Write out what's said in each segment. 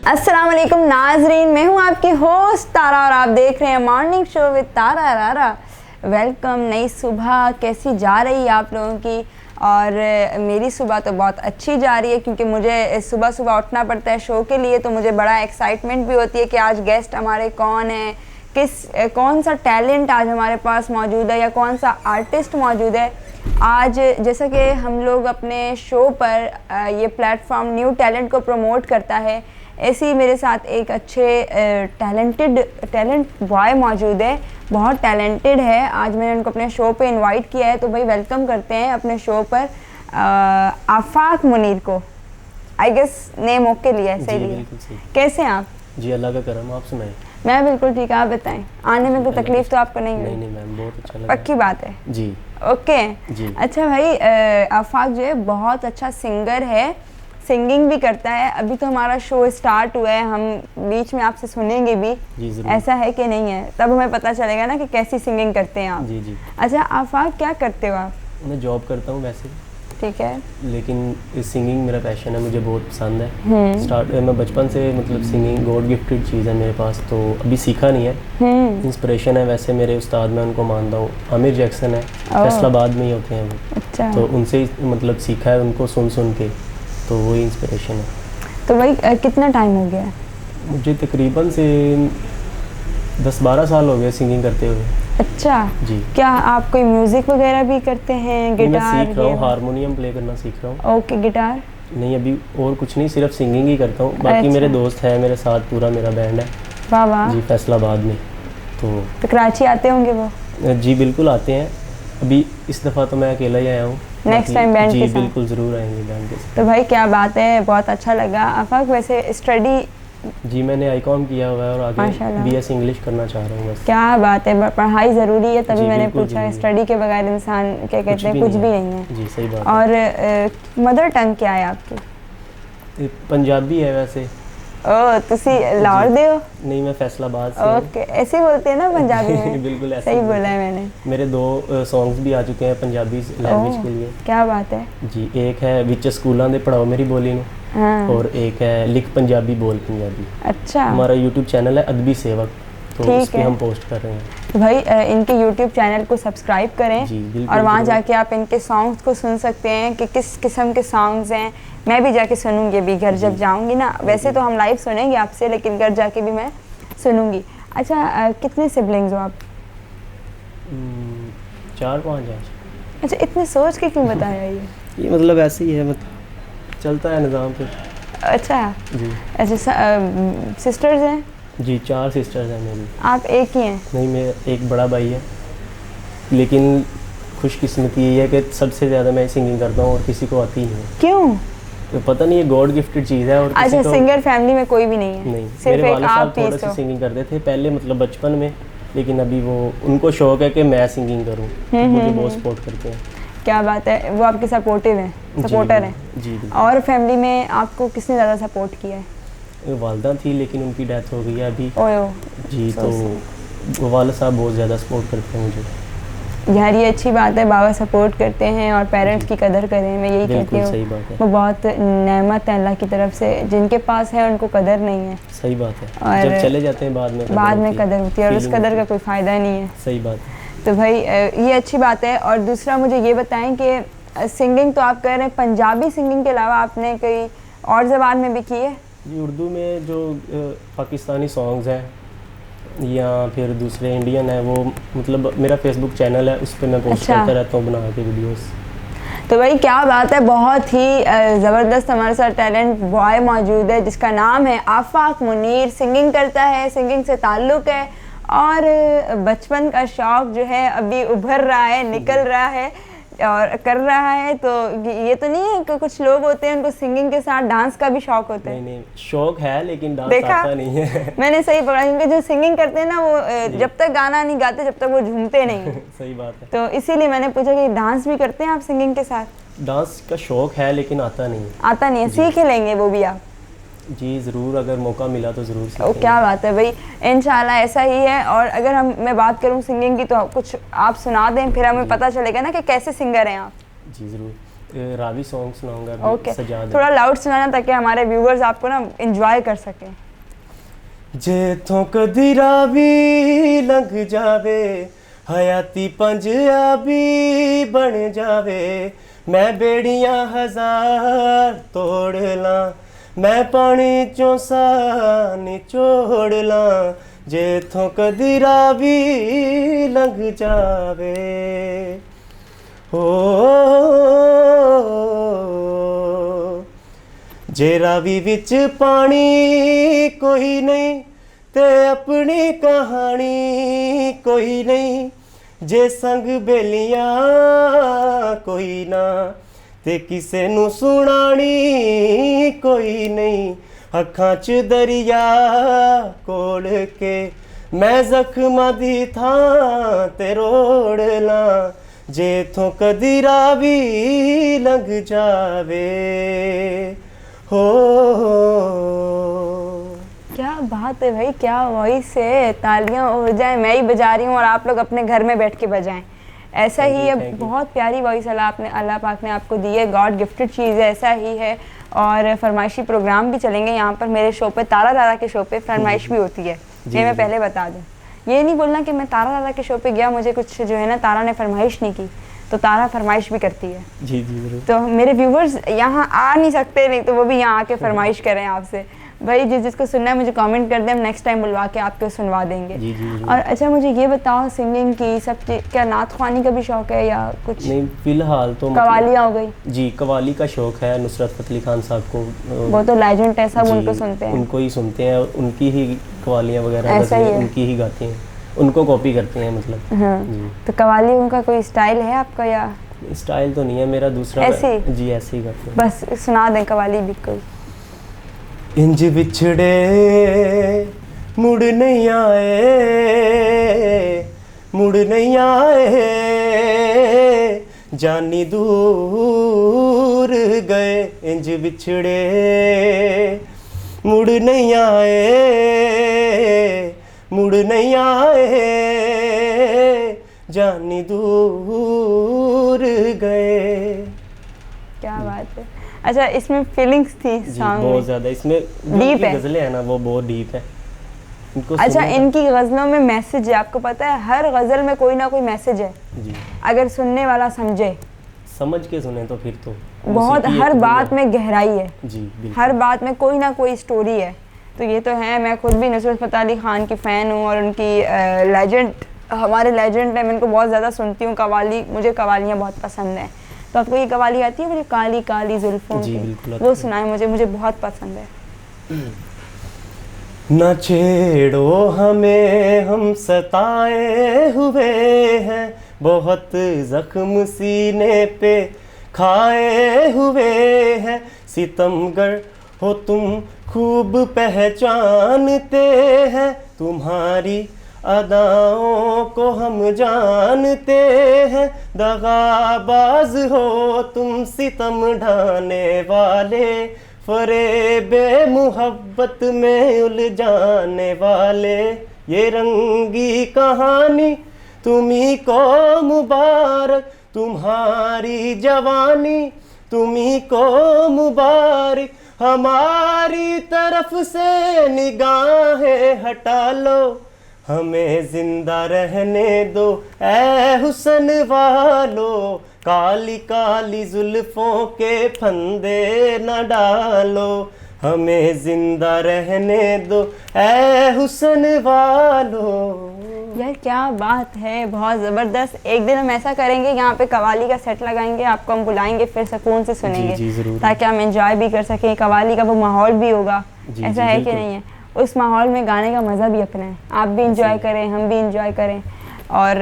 अस्सलाम वालेकुम नाजरीन, मैं हूँ आपकी होस्ट तारा और आप देख रहे हैं मॉर्निंग शो विद तारा रारा। वेलकम। नई सुबह कैसी जा रही है आप लोगों की? और मेरी सुबह तो बहुत अच्छी जा रही है क्योंकि मुझे सुबह सुबह उठना पड़ता है शो के लिए, तो मुझे बड़ा एक्साइटमेंट भी होती है कि आज गेस्ट हमारे कौन है, कौन सा टैलेंट आज हमारे पास मौजूद है या कौन सा आर्टिस्ट मौजूद है। आज जैसा कि हम लोग अपने शो पर ये प्लेटफॉर्म न्यू टैलेंट को प्रमोट करता है, ऐसे ही मेरे साथ एक अच्छे टैलेंट बॉय मौजूद है, बहुत टैलेंटेड है। आज मैंने उनको अपने शो पे इनवाइट किया है, तो भाई वेलकम करते हैं अपने शो पर आफाक मुनीर को। आई गेस नेम ओके लिया है, सही लिया। कैसे हैं आप? जी अल्लाह का करम, आप सुनाएं। मैं बिल्कुल ठीक है, आप बताएं। आने में कोई तकलीफ तो आपको नहीं हुई? नहीं मैम, बहुत अच्छा लगा। पक्की बात है जी। ओके जी। अच्छा भाई, आफाक जो है बहुत अच्छा सिंगर है, सिंगिंग भी करता है। अभी तो हमारा शो स्टार्ट हुआ है, हम बीच में आपसे सुनेंगे भी, ऐसा है कि नहीं है, तब हमें पता चलेगा ना कि कैसी सिंगिंग करते हैं आप। जी जी। अच्छा आफाक, क्या करते हो आप? मैं जॉब करता हूँ वैसे, ठीक है, लेकिन सिंगिंग मेरा पैशन है, मुझे बहुत पसंद है। मैं बचपन से मतलब सिंगिंग गॉड गिफ्टेड चीज़ है मेरे पास, तो अभी सीखा नहीं है। इंस्पिरेशन है वैसे मेरे उस्ताद, मैं उनको मानता हूँ, आमिर जैक्सन है, फैसलाबाद में ही होते हैं वो। अच्छा। तो उनसे मतलब सीखा है, उनको सुन के, तो वही इंस्पिरेशन है। तो भाई कितना टाइम हो गया? मुझे तकरीबन से 10-12 साल हो गए सिंगिंग करते हुए। अच्छा जी। क्या आप कोई म्यूजिक वगैरह भी करते हैं? गिटार? मैं सीख रहा हूँ, हारमोनियम प्ले करना सीख रहा हूँ। ओके, गिटार नहीं अभी और कुछ नहीं, सिर्फ सिंगिंग ही करता हूँ। बाकी मेरे दोस्त हैं मेरे साथ, पूरा मेरा बैंड है। वाह वाह। जी, फैसलाबाद में। तो कराची आते होंगे वो? जी बिल्कुल आते हैं। अभी इस दफ़ा तो मैं अकेला ही आया हूँ, नेक्स्ट टाइम बैंड के साथ? जी बिल्कुल ज़रूर आएंगे बैंड के साथ। तो भाई क्या बात है, बहुत अच्छा लगा। आफाक वैसे स्टडी? जी मैंने आईकॉम किया हुआ है और आगे बीएस इंग्लिश करना चाह रहा हूँ बस। क्या बात है, पढ़ाई ज़रूरी है, तभी मैंने पूछा। स्टडी के बगैर इंसान क्या कहते हैं, कुछ भी नहीं है। जी सही बात। और मदर टंग क्या है आपकी? पंजाबी है वैसे। ओह, तुसी लाहौर दे हो? नहीं मैं फैसलाबाद से। ओके, ऐसे बोलते हैं ना पंजाबी में। बिल्कुल ऐसे सही बोला है मैंने। मेरे 2 सॉन्ग्स भी आ चुके हैं पंजाबी लैंग्वेज के लिए। क्या बात है। जी, एक है विच स्कूलों दे पढ़ाओ मेरी बोली नू, और एक है लिख पंजाबी बोल पंजाबी। अच्छा। हमारा यूट्यूब चैनल है अदबी सेवक, तो उस पे हम पोस्ट कर रहे हैं। तो भाई इनके यूट्यूब चैनल को सब्सक्राइब करें। जी, और वहाँ जाके आप इनके सॉन्ग्स को सुन सकते हैं कि किस किस्म के सॉन्ग्स हैं। मैं भी जाके सुनूंगी अभी घर जब जाऊंगी ना। वैसे तो हम लाइव सुनेंगे आपसे, लेकिन घर जाके भी मैं सुनूंगी। अच्छा कितने सिबलिंग्स हो आप? 4-5 हैं। अच्छा, इतने सोच के क्यों बताया ये मतलब ऐसे ही है, मतलब चलता है निज़ाम पे। अच्छा जी। अच्छा, सिस्टर्स हैं? जी 4 सिस्टर्स हैं मेरी। आप एक ही हैं? नहीं, मेरा एक बड़ा भाई है, लेकिन खुशकिस्मती ये है कि सबसे ज़्यादा मैं सिंगिंग करता हूँ और किसी को आती ही नहीं। क्यों? तो पता नहीं, ये गॉड गिफ्टेड चीज़ है। और अच्छा, सिंगर फैमिली में कोई भी नहीं है? नहीं, सिर्फ मेरे वाले साहब आप थोड़ा सा सिंगिंग करते थे पहले, मतलब बचपन में, लेकिन अभी वो उनको शौक है कि मैं सिंगिंग करूँ, मुझे बहुत सपोर्ट करते हैं। क्या बात है, वो आपके सपोर्टिव हैं, सपोर्टर हैं? जी। और फैमिली में आपको किसने ज़्यादा सपोर्ट किया है? वालदा थी, लेकिन उनकी डेथ हो गई है अभी। ओयो। जी, तो वाले साहब बहुत ज़्यादा सपोर्ट करते हैं मुझे। यार ये अच्छी बात है, बाबा सपोर्ट करते हैं और पेरेंट्स की कदर करें, मैं यही कहती हूँ। सही बात है। वो बहुत नेमत है अल्लाह की तरफ से, जिनके पास है उनको कदर नहीं है। सही बात है। और जब चले जाते हैं बाद में कदर होती है, और उस कदर का कोई फ़ायदा नहीं है। सही बात है। तो भाई ये अच्छी बात है। और दूसरा मुझे ये बताएं कि सिंगिंग तो आप कह रहे हैं, पंजाबी सिंगिंग के अलावा आपने कोई और ज़बान में भी की है? जी, उर्दू में जो पाकिस्तानी सॉन्ग्स हैं या फिर दूसरे इंडियन है, वो मतलब मेरा फेसबुक चैनल है, उस पर मैं पोस्ट करता रहता हूँ बना के वीडियोस। तो भाई क्या बात है, बहुत ही ज़बरदस्त हमारे साथ टैलेंट बॉय मौजूद है जिसका नाम है आफाक मुनीर। सिंगिंग करता है, सिंगिंग से ताल्लुक़ है, और बचपन का शौक़ जो है अभी उभर रहा है, निकल रहा है और कर रहा है। तो ये तो नहीं है कि कुछ लोग होते हैं उनको सिंगिंग के साथ डांस का भी शौक होता है? नहीं, शौक है लेकिन डांस आता नहीं है। मैंने सही पकड़ा, क्योंकि जो सिंगिंग करते हैं ना वो जब तक गाना नहीं गाते जब तक वो झूमते नहीं। सही बात है। तो इसीलिए मैंने पूछा कि डांस भी करते हैं आप सिंगिंग के साथ? डांस का शौक है लेकिन आता नहीं है। आता नहीं है, सीख लेंगे वो भी आप? जी ज़रूर, अगर मौका मिला तो ज़रूर सीखेंगे। क्या बात है भाई, इंशाल्लाह ऐसा ही है। और अगर मैं बात करूं सिंगिंग की, तो कुछ आप सुना दें, फिर हमें पता चलेगा ना कि कैसे सिंगर हैं आप। जी ज़रूर। रावी सॉन्ग सुनाऊंगा ओके, सजाद। थोड़ा लाउड सुनाना ताकि हमारे व्यूवर्स आपको ना एंजॉय कर सकें। जेथों कदी रावी लंघ जावे, हयाती पंजाबी बन जावे, मैं बेड़ियां हजार तोड़ ला, मैं पानी चों सा निचोड़ ला, जेथों कदी रावी लंघ जावे। हो जे रावी विच पानी कोई नहीं ते अपनी कहानी कोई नहीं, जे संग बेलियां कोई ना ते किसे नू सुनानी कोई नहीं, अखां च दरिया कोल के मैं जख्मां दी थां ते रोड़ ला, जेथों कदी रावी लंघ जावे। हो क्या बात है भाई, क्या वॉइस है, तालियां हो जाए, मैं ही बजा रही हूँ और आप लोग अपने घर में बैठ के बजाएं, ऐसा ही है। बहुत प्यारी वॉइस अल्लाह पाक ने आपको दी है, गॉड गिफ्टेड चीज़ है, ऐसा ही है। और फरमाइशी प्रोग्राम भी चलेंगे यहाँ पर मेरे शो पे, तारा रारा के शो पे फरमाइश भी होती है, ये मैं पहले बता दूँ। ये नहीं बोलना कि मैं तारा रारा के शो पे गया, मुझे कुछ जो है ना तारा ने फरमाइश नहीं की, तो तारा फरमाइश भी करती है। जी जी जरूर। तो मेरे व्यूवर्स यहाँ आ नहीं सकते, नहीं तो वो भी यहाँ आके फरमाइश करें आपसे। भाई जिसको सुनना है मुझे कमेंट कर दें, हम नेक्स्ट टाइम बुलवा के आपको सुनवा देंगे। जी जी और अच्छा मुझे ये बताओ, सिंगिंग की सब क्या नात ख्वानी का भी शौक है या कुछ? नहीं फिलहाल तो कवालियाँ हो गई जी, कवाली का शौक है नुसरत फतेह अली खान साहब को। वो तो लेजेंड है, सब जी, उनको सुनते हैं, उनको ही सुनते हैं, उनकी ही कवालियाँ वगैरह गज़लें उनकी ही गाते हैं, उनको कॉपी करते हैं मतलब। हाँ। जी। तो कवालियों का कोई स्टाइल है आपका या स्टाइल तो नहीं है मेरा, दूसरा ऐसे जी ऐसे ही करते हैं। बस सुना दें कवाली भी कोई। इंज बिछड़े मुड़ नहीं आए, मुड़ नहीं आए, जानी दूर गए, इंज बिछड़े मुड़ नहीं आए, मुड़ नहीं आए, जानी दूर गए। क्या बात है। अच्छा इसमें फीलिंग्स थी सॉन्ग बहुत में? ज़्यादा, इसमें डीप है, गज़लें हैं ना वो बहुत डीप है। अच्छा इनकी गज़लों में मैसेज है, आपको पता है हर गज़ल में कोई ना कोई मैसेज है जी, अगर सुनने वाला समझे, समझ के सुने तो फिर तो बहुत हर बात में गहराई है जी बिल्कुल। हर बात में कोई ना कोई स्टोरी है। तो ये तो है, मैं खुद भी नुसरत फतेह अली खान की फ़ैन हूँ और उनकी लेजेंड, हमारे लेजेंड है, मैं इनको बहुत ज़्यादा सुनती हूँ। कवाली, मुझे कवालियाँ बहुत पसंद हैं। तो आपको ये कवाली आती है, मुझे काली काली जुल्फों जी, की, बिल्कुल वो सुनाए मुझे बहुत पसंद है। न छेड़ो हमें हम सताए हुए हैं, बहुत जख्म सीने पे खाए हुए हैं, सितमगर हो तुम खूब पहचानते हैं, तुम्हारी अदाओं को हम जानते हैं, दगाबाज हो तुम सितम ढाने वाले, फरेबे मुहब्बत में उलझाने वाले, ये रंगी कहानी तुम्ही को मुबारक, तुम्हारी जवानी तुम्ही को मुबारक, हमारी तरफ से निगाहें हटा लो, हमें जिंदा रहने दो ऐ हुस्न वालो, काली काली जुल्फों के फंदे न डालो, हमें जिंदा रहने दो ऐ हुस्न वालो। यार क्या बात है, बहुत ज़बरदस्त। एक दिन हम ऐसा करेंगे, यहाँ पे कवाली का सेट लगाएंगे, आपको हम बुलाएंगे, फिर सुकून से सुनेंगे जी, जरूर। ताकि हम एंजॉय भी कर सकें, कवाली का वो माहौल भी होगा। ऐसा है कि नहीं है, उस माहौल में गाने का मज़ा भी अपना है, आप भी इंजॉय करें, हम भी इंजॉय करें। और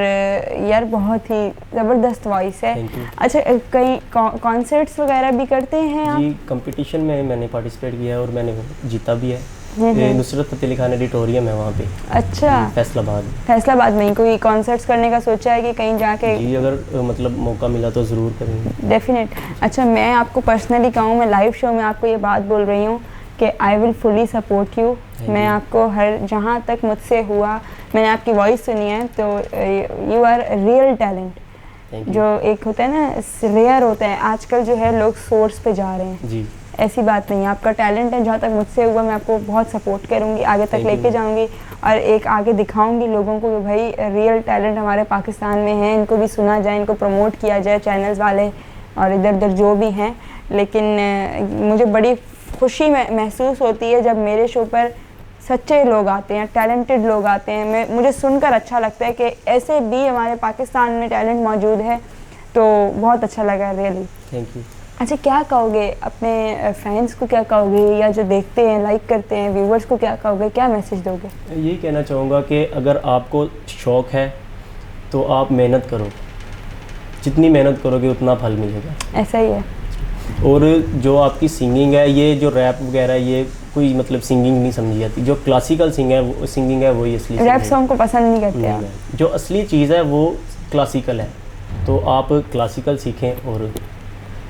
यार बहुत ही ज़बरदस्त वॉइस है। अच्छा कहीं कॉन्सर्ट्स वगैरह भी करते हैं आप? जी, कंपटीशन में मैंने पार्टिसिपेट किया है और मैंने जीता भी है। नुसरत फतेह अली खान ऑडिटोरियम है वहाँ पे। अच्छा, फैसलाबाद में ही कोई कॉन्सर्ट्स करने का सोचा है कि कहीं जाके? जी, अगर मतलब मौका मिला तो ज़रूर करेंगे, डेफिनेट। अच्छा मैं आपको पर्सनली कहूँ, मैं लाइव शो में आपको ये बात बोल रही हूँ कि I will fully support you. मैं आपको हर जहाँ तक मुझसे हुआ, मैंने आपकी वॉइस सुनी है, तो you are real talent. Thank you. जो एक होता है ना रेयर होता है, आजकल जो है लोग सोर्स पे जा रहे हैं। जी ऐसी बात नहीं है, आपका टैलेंट है, जहाँ तक मुझसे हुआ मैं आपको बहुत सपोर्ट करूँगी, आगे तक Thank you, लेके जाऊँगी और एक आगे दिखाऊँगी लोगों को कि भाई रियल टैलेंट हमारे पाकिस्तान में है, इनको भी सुना जाए, इनको प्रमोट किया जाए, चैनल्स वाले और इधर उधर जो भी हैं। लेकिन मुझे बड़ी खुशी महसूस होती है जब मेरे शो पर सच्चे लोग आते हैं, टैलेंटेड लोग आते हैं। मुझे सुनकर अच्छा लगता है कि ऐसे भी हमारे पाकिस्तान में टैलेंट मौजूद है, तो बहुत अच्छा लगा रियली। Thank you. अच्छा, क्या कहोगे अपने फैंस को, क्या कहोगे, या जो देखते हैं लाइक करते हैं व्यूवर्स को क्या कहोगे, क्या मैसेज दोगे? यही कहना चाहूँगा कि अगर आपको शौक़ है तो आप मेहनत करो, जितनी मेहनत करोगे उतना फल मिलेगा। ऐसा ही है। और जो आपकी सिंगिंग है, ये जो रैप वगैरह, ये कोई मतलब सिंगिंग नहीं समझी जाती। जो क्लासिकल सिंगिंग है वही असली रैप सॉन्ग को पसंद नहीं करते आप? नहीं, जो असली चीज़ है वो क्लासिकल है, तो आप क्लासिकल सीखें और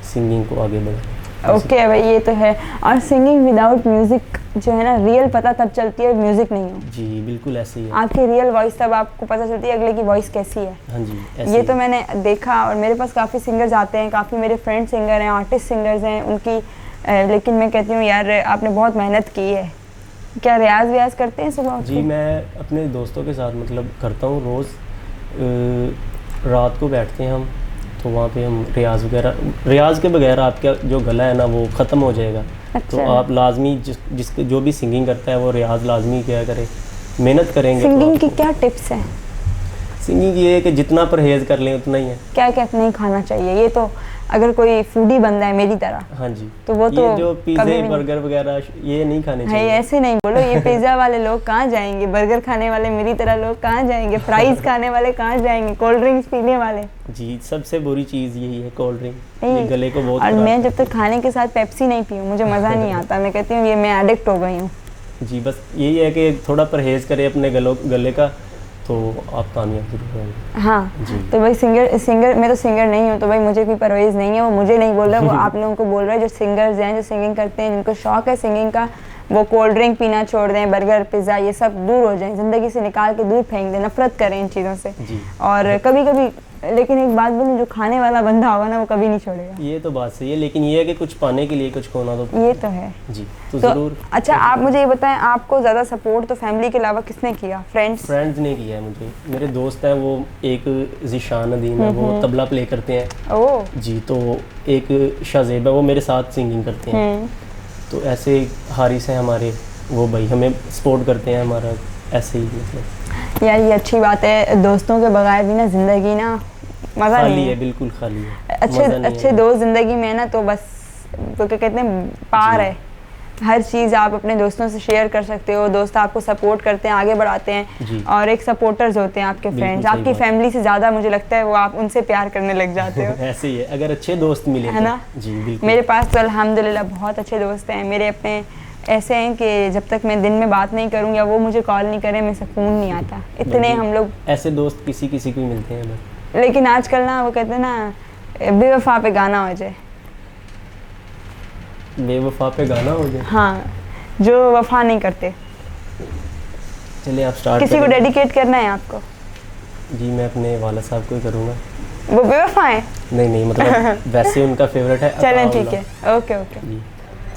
सिंगिंग को आगे बढ़ाएं। ओके भाई, ये तो है। और सिंगिंग विदाउट म्यूजिक जो है ना, रियल पता तब चलती है म्यूजिक नहीं हो। जी बिल्कुल ऐसे ही है। आपकी रियल वॉइस तब आपको पता चलती है अगले की वॉइस कैसी है। हाँ जी, ये तो मैंने देखा, और मेरे पास काफ़ी सिंगर्स आते हैं, काफ़ी मेरे फ्रेंड सिंगर हैं, आर्टिस्ट सिंगर्स हैं उनकी, लेकिन मैं कहती हूँ यार आपने बहुत मेहनत की है। क्या रियाज व्याज करते हैं सुबह? जी मैं अपने दोस्तों के साथ मतलब करता हूँ रोज़। रात को बैठते हैं हम, तो वहाँ पे हम रियाज के बगैर आपका जो गला है ना वो ख़त्म हो जाएगा। अच्छा। तो आप लाजमी जिसके जो भी सिंगिंग करता है वो रियाज लाजमी क्या करे, मेहनत करेंगे। सिंगिंग की क्या टिप्स हैं? सिंगिंग ये है कि जितना परहेज़ कर लें उतना ही है। क्या क्या नहीं खाना चाहिए? ये तो अगर कोई फूडी बंदा है मेरी तरह, हाँ जी, तो वो तो ये जो पिज़्ज़े बर्गर वगैरह ये नहीं खाने चाहिए। ऐसे नहीं बोलो, ये पिज़्ज़ा वाले लोग कहाँ जाएंगे, बर्गर खाने वाले मेरी तरह लोग कहाँ जाएंगे, फ्राइज खाने वाले कहाँ जाएंगे, कोल्ड ड्रिंक्स पीने वाले। जी सबसे बुरी चीज़ यही है कोल्ड ड्रिंक, ये गले को बहुत। और मैं जब तक खाने के साथ पेप्सी नहीं पीऊँ मुझे मज़ा नहीं आता। मैं कहती हूँ ये मैं एडिक्ट हो गई हूँ। जी बस यही है कि थोड़ा परहेज़ करें अपने गले का, तो आप कामयाब जरूर होंगे। हाँ जी। तो भाई सिंगर मैं तो सिंगर नहीं हूँ, तो भाई मुझे कोई परवेज़ नहीं है। वो मुझे नहीं बोल रहा, वो आप लोगों को बोल रहा है जो सिंगर्स हैं, जो सिंगिंग करते हैं, जिनको शौक है सिंगिंग का, वो कोल्ड ड्रिंक पीना छोड़ दें, बर्गर पिज़्ज़ा ये सब दूर हो जाएं, ज़िंदगी से निकाल के दूर फेंक दें, नफरत करें इन चीज़ों से। जी। और कभी कभी, लेकिन एक बात बोलूं, जो खाने वाला बंदा होगा ना वो कभी नहीं छोड़ेगा। ये तो बात सही है, लेकिन ये है कि कुछ पाने के लिए कुछ खोना तो। ये तो है जी तो तो ज़रूर। अच्छा आप मुझे ये बताएं, आपको ज़्यादा सपोर्ट तो फैमिली के अलावा किसने किया? फ्रेंड्स ने किया है मुझे। मेरे दोस्त हैं, वो एक ज़ीशान नदीम है, वो तबला प्ले करते हैं। ओह जी, तो एक शाहजेब है, वो मेरे साथ सिंगिंग करते हैं। तो ऐसे हारिस हैं हमारे, वो भाई हमें सपोर्ट करते हैं हमारा, ऐसे ही मतलब। यार ये अच्छी बात है, दोस्तों के बगैर भी ना ज़िंदगी ना मज़ा नहीं है। बिल्कुल खाली है। अच्छे दोस्त ज़िंदगी में ना तो बस तो क्या कहते हैं पार है। हर चीज़ आप अपने दोस्तों से शेयर कर सकते हो, दोस्त आपको सपोर्ट करते हैं, आगे बढ़ाते हैं, और एक सपोर्टर्स होते हैं आपके फ्रेंड्स। आपकी फैमिली से ज़्यादा मुझे लगता है वो आप उनसे प्यार करने लग जाते हो। ऐसे ही है, अगर अच्छे दोस्त मिले है ना। जी बिल्कुल। मेरे पास तो अल्हम्दुलिल्लाह बहुत अच्छे दोस्त हैं। मेरे अपने ऐसे हैं कि जब तक मैं दिन में बात नहीं करूँ या वो मुझे कॉल नहीं करें, मैं सुकून नहीं आता। इतने हम लोग ऐसे दोस्त किसी किसी को मिलते हैं बस। लेकिन आजकल ना वो कहते हैं ना बेवफा पे गाना हो जाए। बेवफा पे गाना हो जाए? हाँ, जो वफा नहीं करते। चलिए आप स्टार्ट किसी को डेडिकेट करना है आपको? जी मैं अपने वाला साहब को ही करूँगा। वो बेवफा है? नहीं मतलब वैसे उनका फेवरेट है। चलें ठीक है, ओके ओके जी,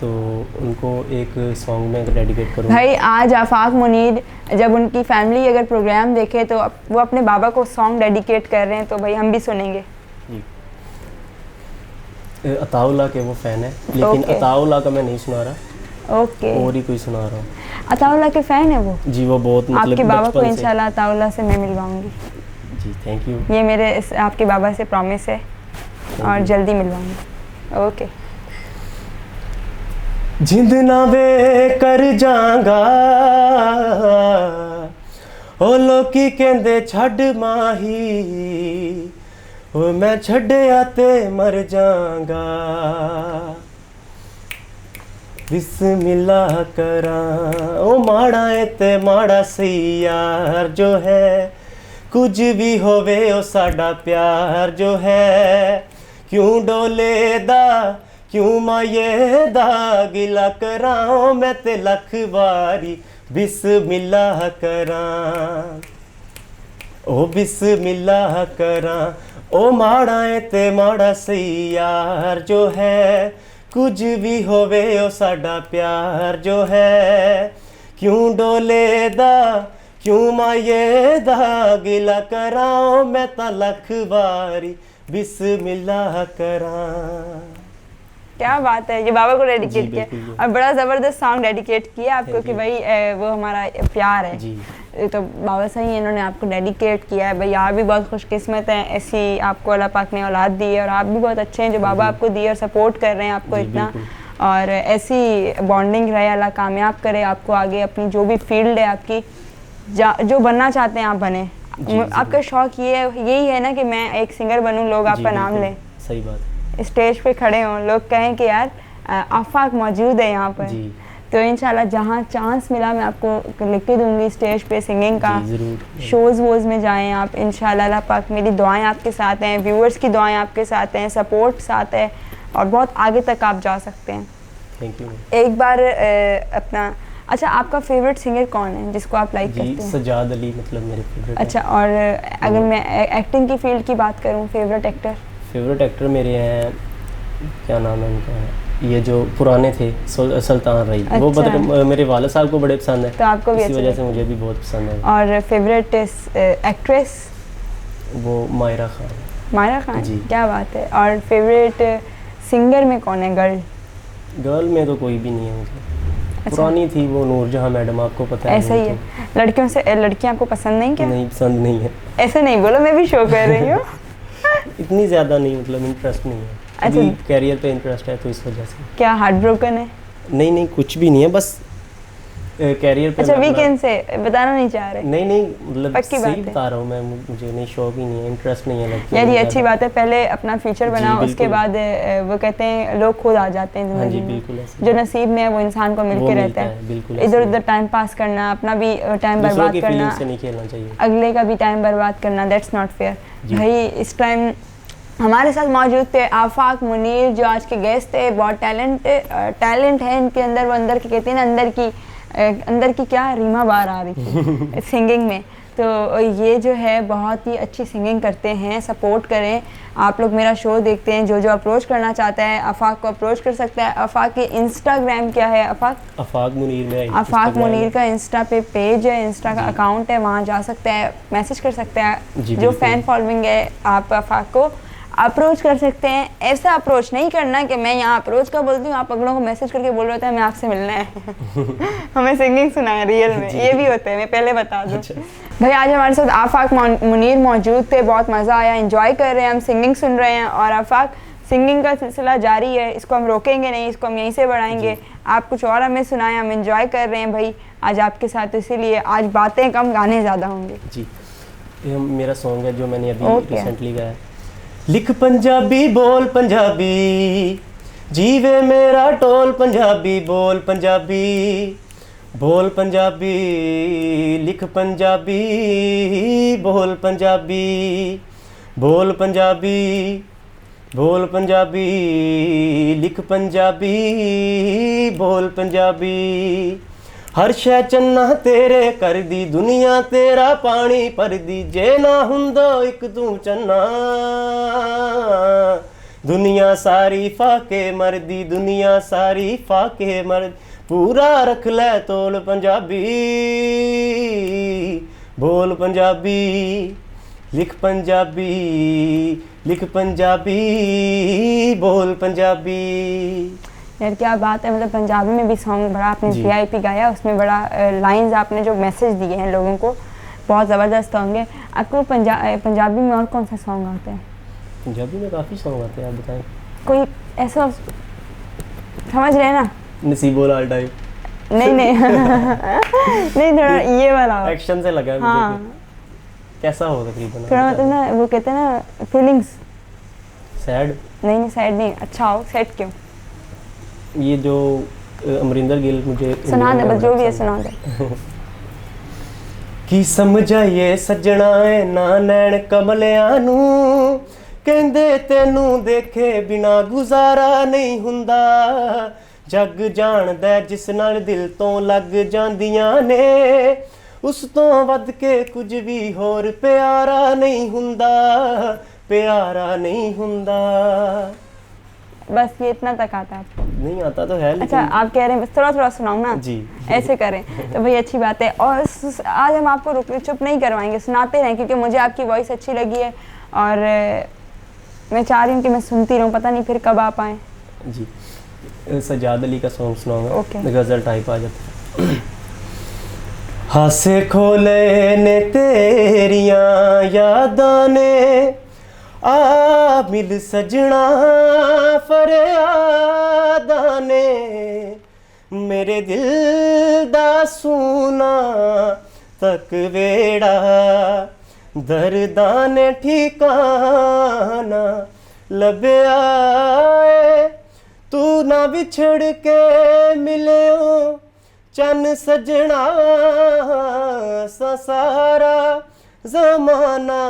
तो उनको एक सॉन्ग में डेडिकेट करूँगा। भाई आज आफाक मुनीर जब उनकी फैमिली अगर प्रोग्राम देखे तो वो अपने बाबा को सॉन्ग डेडिकेट कर रहे हैं, तो भाई हम भी सुनेंगे। अताउल्लाह के वो फ़ैन है, लेकिन अताउल्लाह का मैं नहीं सुना रहा। ओके, और ही कोई सुना रहा हूँ। अताउल्लाह के फ़ैन है वो? जी वो बहुत मतलब आपके बाबा को इंशाल्लाह अताउल्लाह से मैं मिलवाऊंगी। जी थैंक यू। ये मेरे आपके बाबा से प्रॉमिस है, और जल्दी मिलवाऊंगी। ओके। जिंद ना वे कर जांगा ओ लोकी कहंदे छड़ माही, ओ मैं छड़िया ते मर जांगा। बिस्मिल्लाह करा ओ माड़ा है ते माड़ा सी यार जो है, कुछ भी होवे ओ साडा प्यार जो है। क्यों डोले दा क्यों माये दा गिला करां मैं ते लख वारी बिस्मिल्लाह करां, ओ बिस्मिल्लाह करां ओ माड़ा है ते माड़ा सही यार जो है, कुछ भी होवे ओ साडा प्यार जो है, क्यों डोले दा क्यों माये दा गिला कराओ, मैं ता लख बारी बिस्मिल्लाह करां। क्या बात है, ये बाबा को डेडिकेट जी, किया बिल्कुल। और बड़ा ज़बरदस्त सॉन्ग डेडिकेट किया आपको Thank कि you। भाई वो हमारा प्यार है। जी तो बाबा सही इन्होंने आपको डेडिकेट किया है भाई, आप भी बहुत खुशकिस्मत हैं, ऐसी आपको अल्लाह पाक ने औलाद दी है और आप भी बहुत अच्छे हैं जो बाबा आपको दी और सपोर्ट कर रहे हैं आपको जी, इतना, बिल्कुल। और ऐसी बॉन्डिंग रहे, अल्लाह कामयाब करे आपको आगे अपनी जो भी फील्ड है आपकी, जो बनना चाहते हैं आप बने। जी, आपका शौक यही है ना कि मैं एक सिंगर बनूं, लोग आपका जी, नाम बिल्कुल। लें, सही बात है। स्टेज पे खड़े हों, लोग कहें कि यार आफाक मौजूद है यहाँ पर। जी तो इंशाल्लाह जहाँ चांस मिला मैं आपको लिख के दूंगी स्टेज पे सिंगिंग का। जी, ज़रूर। शोज़ वोज़ में जाएं आप इंशाल्लाह, अल्लाह पाक मेरी दुआएं आपके साथ हैं, व्यूअर्स की दुआएं आपके साथ हैं, सपोर्ट साथ है और बहुत आगे तक आप जा सकते हैं। Thank you. एक बार अपना, अच्छा आपका फेवरेट सिंगर कौन है जिसको आप लाइक जी करते हैं? सजाद अली मतलब मेरे फेवरेट। अच्छा, और अगर मैं एक्टिंग की फील्ड की बात करूँ, फेवरेट एक्टर? फेवरेट एक्टर मेरे हैं, क्या नाम है उनका, ये जो पुराने थे सुल्तान रही, वो अच्छा। मेरे वाले साहब को बड़े पसंद है, तो आपको भी इसी अच्छा वजह से लगता मुझे भी बहुत पसंद है। और फेवरेट एक्ट्रेस? वो मायरा खान। मायरा खान, जी। क्या बात है। और फेवरेट सिंगर में कौन है, गर्ल? गर्ल में तो कोई भी नहीं है मुझे। अच्छा। पुरानी थी वो नूरजहां मैडम, आपको पता है। ऐसा ही है, लड़कियों से लड़कियां आपको पसंद नहीं क्या? नहीं, पसंद नहीं है। ऐसे नहीं बोलो, मैं भी शो कर रही हूँ। इतनी ज़्यादा नहीं, मतलब इंटरेस्ट नहीं है। अच्छा। अभी कैरियर पे इंटरेस्ट है तो इस वजह से। क्या हार्ट ब्रोकन है? नहीं कुछ भी नहीं है, बस कैरियर पे अच्छा, मैं अपना- वीकेंड से बताना नहीं चाह रहे? नहीं मतलब पक्की बात सही है। बता रहा हूँ मैं, मुझे नहीं, शौक ही नहीं है, इंटरेस्ट नहीं है लगता। यार ये अच्छी बात है, पहले अपना फ्यूचर जी, बनाओ, उसके बिल्कुल। बाद वो कहते हैं लोग खुद आ जाते हैं हाँ जी, जिंदगी बिल्कुल में। ऐसे। जो नसीब में है वो इंसान को मिल वो के मिलता रहता है, बिल्कुल है। ऐसे इधर ही। उधर टाइम पास करना, अपना भी टाइम दूसरों बर्बाद की करना, फीलिंग से नहीं खेलना चाहिए। अगले का भी टाइम बर्बाद करना, दैट्स नॉट फेयर। जी। भाई इस टाइम हमारे साथ मौजूद थे आफाक मुनीर, जो आज के गेस्ट थे। बहुत टैलेंट है इनके अंदर, वो अंदर की कहते हैं ना, अंदर की क्या रीमा बार आ रही थी सिंगिंग में। तो ये जो है बहुत ही अच्छी सिंगिंग करते हैं, सपोर्ट करें। आप लोग मेरा शो देखते हैं, जो अप्रोच करना चाहता है आफाक को अप्रोच कर सकता है। आफाक की इंस्टाग्राम क्या है? आफाक मुनीर में, आफाक मुनीर का इंस्टा पे पेज है, इंस्टा का अकाउंट है, वहाँ जा सकता है, मैसेज कर सकता है। जी, जो बिल्कुल। फैन फॉलोइंग है आप आफाक को अप्रोच कर सकते हैं। ऐसा अप्रोच नहीं करना कि मैं यहाँ अप्रोच का बोलती हूँ, आप अगलों को मैसेज करके बोल रहे थे हमें आपसे मिलना है हमें सिंगिंग सुनाए रियल में, ये भी होता है, मैं पहले बता दूँ। अच्छा। भाई आज हमारे साथ आफाक मुनीर मौजूद थे, बहुत मज़ा आया, एंजॉय कर रहे हैं हम, सिंगिंग सुन रहे हैं। और आफाक सिंगिंग का सिलसिला जारी है, इसको हम रोकेंगे नहीं, इसको हम यहीं से बढ़ाएंगे। आप कुछ और हमें सुनाएं, हम एंजॉय कर रहे हैं भाई आज आपके साथ, इसीलिए आज बातें कम गाने ज़्यादा होंगे। जी, ये मेरा सॉन्ग है जो मैंने अभी Okay। रिसेंटली गाया। लिख पंजाबी बोल पंजाबी, जीवे मेरा टोल पंजाबी, बोल पंजाबी बोल पंजाबी, लिख पंजाबी बोल पंजाबी, बोल पंजाबी बोल पंजाबी, लिख पंजाबी बोल पंजाबी, हर शै चन्ना तेरे कर दी, दुनिया तेरा पानी भर दी, जे ना हुंदा इक तू चन्ना, दुनिया सारी फाके मरदी, दुनिया सारी फाके मरदी, पूरा रख ले तोल पंजाबी, बोल पंजाबी, लिख पंजाबी, लिख पंजाबी, बोल पंजाबी। यार क्या बात है, मतलब पंजाबी में भी सॉन्ग बड़ा आपने जी। VIP गाया, उसमें बड़ा लाइंस आपने जो मैसेज दिए हैं लोगों को, बहुत ज़बरदस्त होंगे। आपको पंजाबी में और कौन सा सॉन्ग आता है? पंजाबी में काफ़ी सॉन्ग आते हैं, आप बताएं। कोई ऐसा समझ रहे हैं ना? नसीबो लाल टाइप। नहीं नहीं थोड़ा ये वाला हो। एक्शन से लगा है मुझे हाँ, कि कैसा हो तकरीबन। थोड़ा मतलब ना वो कहते हैं ना फीलिंग्स। सैड। नहीं सैड नहीं, अच्छा हो, सैड क्यों? ये जो अमरिंदर गिल मुझे सुना दे, बस जो भी है सुना दे। की समझाइए सज्जना है ना नैन कमलियां नू, कहंदे तेनू देखे बिना गुजारा नहीं हुंदा, जग जानदा जिस नाल दिल तो लग जांदियां ने, उस तो वध के कुछ भी होर प्यारा नहीं हुंदा, प्यारा नहीं हुंदा। बस ये इतना तक आता है आपको? नहीं आता तो है अच्छा, लेकिन आप कह रहे हैं बस थोड़ा थोड़ा सुनाऊं ना? जी। ऐसे करें तो भाई अच्छी बात है। और आज हम आपको चुप नहीं करवाएंगे, सुनाते रहें, क्योंकि मुझे आपकी वॉइस अच्छी लगी है और मैं चाह रही हूँ कि मैं सुनती रहूँ, पता नहीं फिर कब आ पाएँ। जी, सजाद अली का सॉन्ग सुनाऊंगा। ओके। गज़ल टाइप आ जाता है। हासे खोले ने तेरियां यादां ने, आ मिल सजना फरियादां ने, मेरे दिल दा सूना तक वेड़ा, दर्दां ने ठिकाना लभया ऐ, तू ना बिछड़ के मिलियो चन सजना, सा सारा ज़माना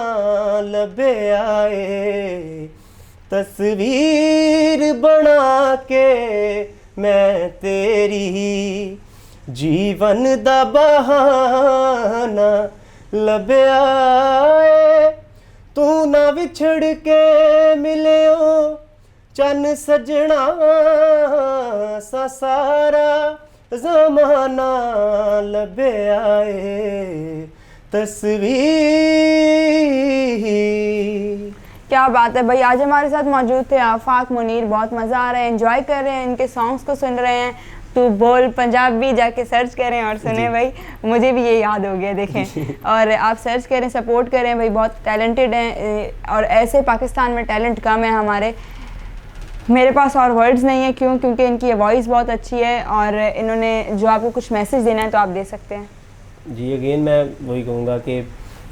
लभया ऐ, तस्वीर बना के मैं तेरी, जीवन दा बहाना लभया ऐ, तू ना बिछड़ के मिलियो चन सजना, सा सारा ज़माना लभया ऐ, तस्वीर। क्या बात है भाई, आज हमारे साथ मौजूद थे आफाक मुनीर। बहुत मज़ा आ रहा है, एंजॉय कर रहे हैं, इनके सॉन्ग्स को सुन रहे हैं। तो बोल पंजाबी जाके सर्च करें और सुने भाई, मुझे भी ये याद हो गया देखें। और आप सर्च करें, सपोर्ट करें भाई, बहुत टैलेंटेड हैं और ऐसे पाकिस्तान में टैलेंट कम है हमारे। मेरे पास और वर्ड्स नहीं है, क्योंकि इनकी वॉइस बहुत अच्छी है और इन्होंने जो आपको कुछ मैसेज देना है तो आप दे सकते हैं। जी, अगेन मैं वही कहूँगा कि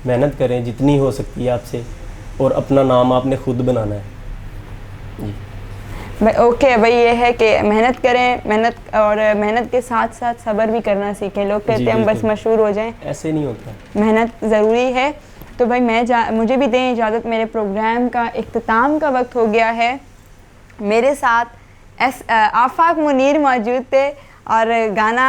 मेहनत करें जितनी हो सकती है आपसे, और अपना नाम आपने खुद बनाना है। जी भाई ओके भाई, ये है कि मेहनत करें, मेहनत के साथ साथ सब्र भी करना सीखें। लोग कहते हैं हम बस मशहूर हो जाएं, ऐसे नहीं होता, मेहनत ज़रूरी है। तो भाई मुझे भी दें इजाज़त, मेरे प्रोग्राम का इख्तिताम का वक्त हो गया है। मेरे साथ आफाक मुनीर मौजूद थे और गाना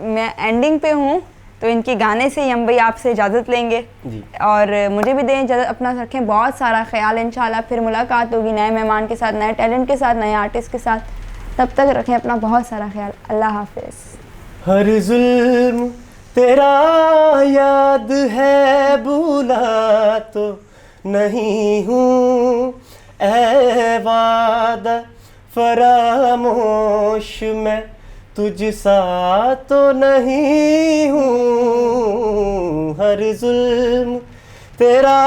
मैं एंडिंग पे हूँ, तो इनके गाने से ही हम भाई आपसे इजाज़त लेंगे जी। और मुझे भी दें इजाज़त। अपना रखें बहुत सारा ख्याल, इंशाल्लाह फिर मुलाकात होगी नए मेहमान के साथ, नए टैलेंट के साथ, नए आर्टिस्ट के साथ। तब तक रखें अपना बहुत सारा ख्याल। अल्लाह हाफिज़। हर जुल्म तेरा याद है, भूला तो नहीं हूँ, ऐ वादा फरामोश मैं तुझ सा तो नहीं हूँ। हर जुल्म तेरा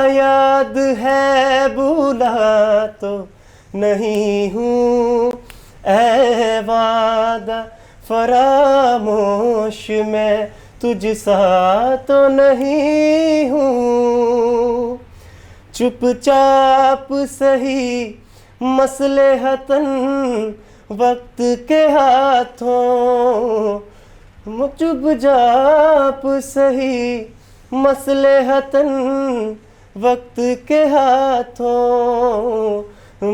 याद है, भूला तो नहीं हूँ, ऐ वादा फरामोश मैं तुझ सा तो नहीं हूँ। चुपचाप सही मसलहतन वक्त के हाथों, चुपचाप सही मसलहतन वक्त के हाथों,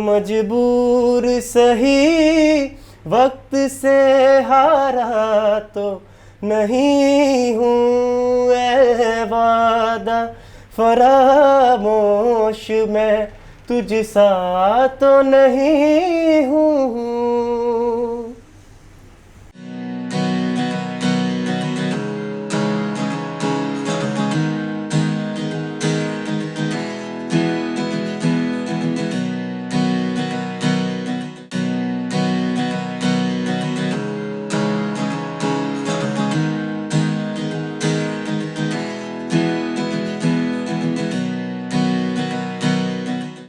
मजबूर सही वक्त से हारा तो नहीं हूँ, ऐ वादा फरामोश मैं तुझ सा तो नहीं हूँ।